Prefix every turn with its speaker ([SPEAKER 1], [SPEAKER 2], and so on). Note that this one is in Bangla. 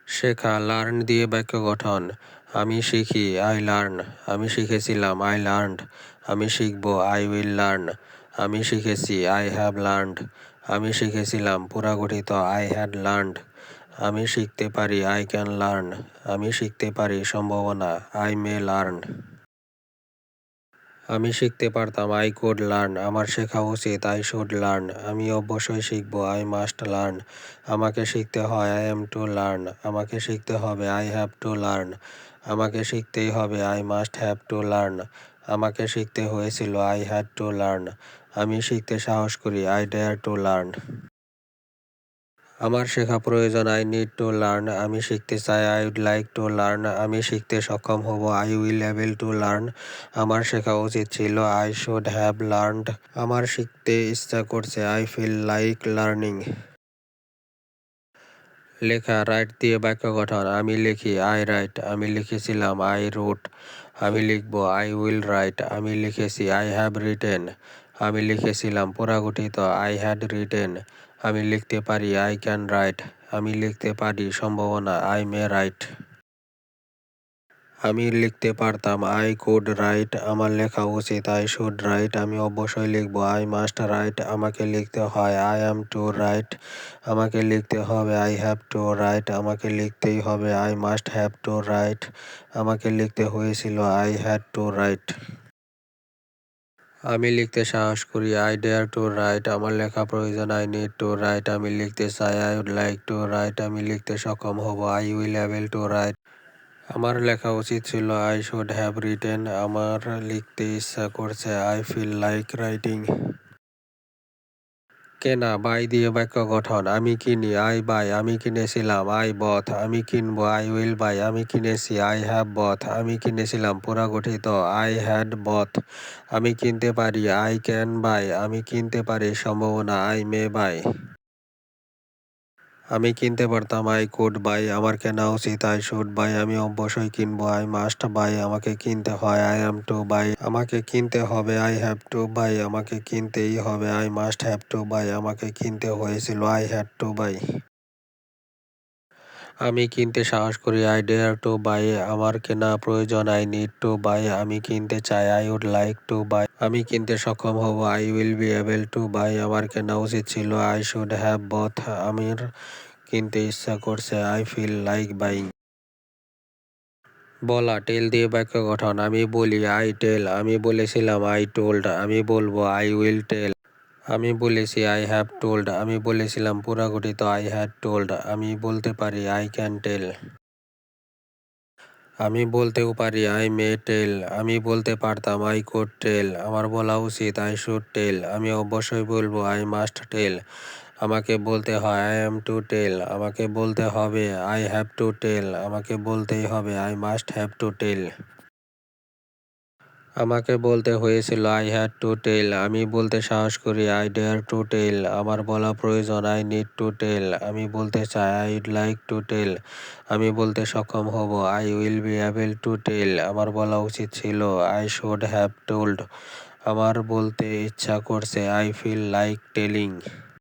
[SPEAKER 1] শেখা লার্ন দিয়ে বাক্য গঠন। আমি শিখি, আই লার্ন। আমি শিখেছিলাম, আই লার্নড। আমি শিখব, আই উইল লার্ন। আমি শিখেছি, আই হ্যাভ লার্নড। আমি শিখেছিলাম পুরাগঠিত, আই হ্যাড লার্নড। আমি শিখতে পারি, আই ক্যান লার্ন। আমি শিখতে পারি সম্ভাবনা, আই মে লার্ন। আমি শিখতে পারতাম, আই কুড লার্ন। আমার শেখা উচিত, আই শুড লার্ন। আমি অবশ্যই শিখব, আই মাস্ট লার্ন। আমাকে শিখতে হয়, আই এম টু লার্ন। আমাকে শিখতে হবে, আই হ্যাভ টু লার্ন। আমাকে শিখতেই হবে, I must have to learn. আমাকে শিখতে হয়েছিল, আই হ্যাড টু লার্ন। আমি শিখতে সাহস করি, আই ডেয়ার টু লার্ন। আমার শেখা প্রয়োজন, আই নিড টু লার্ন। আমি শিখতে চাই, I would like to learn. আমি শিখতে সক্ষম হব, I will able to learn. আমার শেখা উচিত ছিল, আই শুড হ্যাভ লার্নড। আমার শিখতে ইচ্ছা করছে, আই ফিল লাইক লার্নিং। লেখা রাইট দিয়ে বাক্য গঠন। আমি লিখি, আই রাইট। আমি লিখেছিলাম, আই রোট। আমি লিখব, আই উইল রাইট। আমি লিখেছি, আই হ্যাভ রিটেন। আমি লিখেছিলাম পুরাগঠিত, আই হ্যাড রিটেন। আমি লিখতে পারি, আই ক্যান রাইট। আমি লিখতে পারি সম্ভাবনা, আই মে রাইট। আমি লিখতে পারতাম, আই কুড রাইট। আমার লেখা উচিত, আই শুড রাইট। আমি অবশ্যই লিখব, আই মাস্ট রাইট। আমাকে লিখতে হয়, আই অ্যাম টু রাইট। আমাকে লিখতে হবে, আই হ্যাভ টু রাইট। আমাকে লিখতেই হবে, I must have two right. আমাকে লিখতে হয়েছিল, আই হ্যাড টু রাইট। আমি লিখতে সাহস করি, আই ডেয়ার টু রাইট। আমার লেখা প্রয়োজন, আই নিড টু রাইট। আমি লিখতে চাই, I would like to write. আমি লিখতে সক্ষম হব, I will able to write. আমার লেখা উচিত ছিল, আই শুড হ্যাভ রিটেন। আমার লিখতে ইচ্ছা করছে, আই ফিল লাইক রাইটিং। কেনা বাই দিয়ে বাক্য গঠন। আমি কিনি, আই বাই। আমি কিনেছিলাম, আই বথ। আমি কিনবো, আই উইল বাই। আমি কিনেছি, আই হ্যাভ বথ। আমি কিনেছিলাম পুরাগঠিত, আই হ্যাড বথ। আমি কিনতে পারি, আই ক্যান বাই। আমি কিনতে পারি সম্ভাবনা, আই মে বাই। আমি কিনতে পারতাম, আই কুড বাই। আমার কেনা উচিত, আই শুড বাই। আমি অবশ্যই কিনবো, আই মাস্ট বাই। আমাকে কিনতে হয়, আই অ্যাম টু বাই। আমাকে কিনতে হবে, আই হ্যাভ টু বাই। আমাকে কিনতেই হবে, I must have to buy. আমাকে কিনতে হয়েছিল, আই হ্যাড টু বাই। আমি কিনতে সাহস করি, আই ডেয়ার টু বাই। আমার কেনা প্রয়োজন, আই নিড টু বাই। আমি কিনতে চাই, I would like to buy. আমি কিনতে সক্ষম হব, I will be able to buy. আমার কেনা উচিত ছিল, আই শুড হ্যাভ বথ। আমার কিনতে ইচ্ছা করছে, আই ফিল লাইক বাইং। বলা টেল দিয়ে বাক্য গঠন। আমি বলি, আই টেল। আমি বলেছিলাম, আই টোল্ড। আমি বলবো, আই উইল টেল। আমি বলেছি, আই হ্যাভ টোল্ড। আমি বলেছিলাম পুরাগঠিত, আই হ্যাড টোল্ড। আমি বলতে পারি, আই ক্যান টেল। আমি বলতেও পারি, আই মে টেল। আমি বলতে পারতাম, আই কুড টেল। আমার বলা উচিত, আই শুড টেল। আমি অবশ্যই বলবো, আই মাস্ট টেল। আমাকে বলতে হয়, আই অ্যাম টু টেল। আমাকে বলতে হবে, আই হ্যাভ টু টেল। আমাকে বলতেই হবে, I must have to tell. আমাকে বলতে হয়েছিল, আই হ্যাড টু টেল। আমি বলতে সাহস করি, আই ডেয়ার টু টেল। আমার বলা প্রয়োজন, আই নিড টু টেল। আমি বলতে চাই, I would like to tell. আমি বলতে সক্ষম হব, I will be able to tell. আমার বলা উচিত ছিল, আই শুড হ্যাভ টোল্ড। আমার বলতে ইচ্ছা করছে, আই ফিল লাইক টেলিং।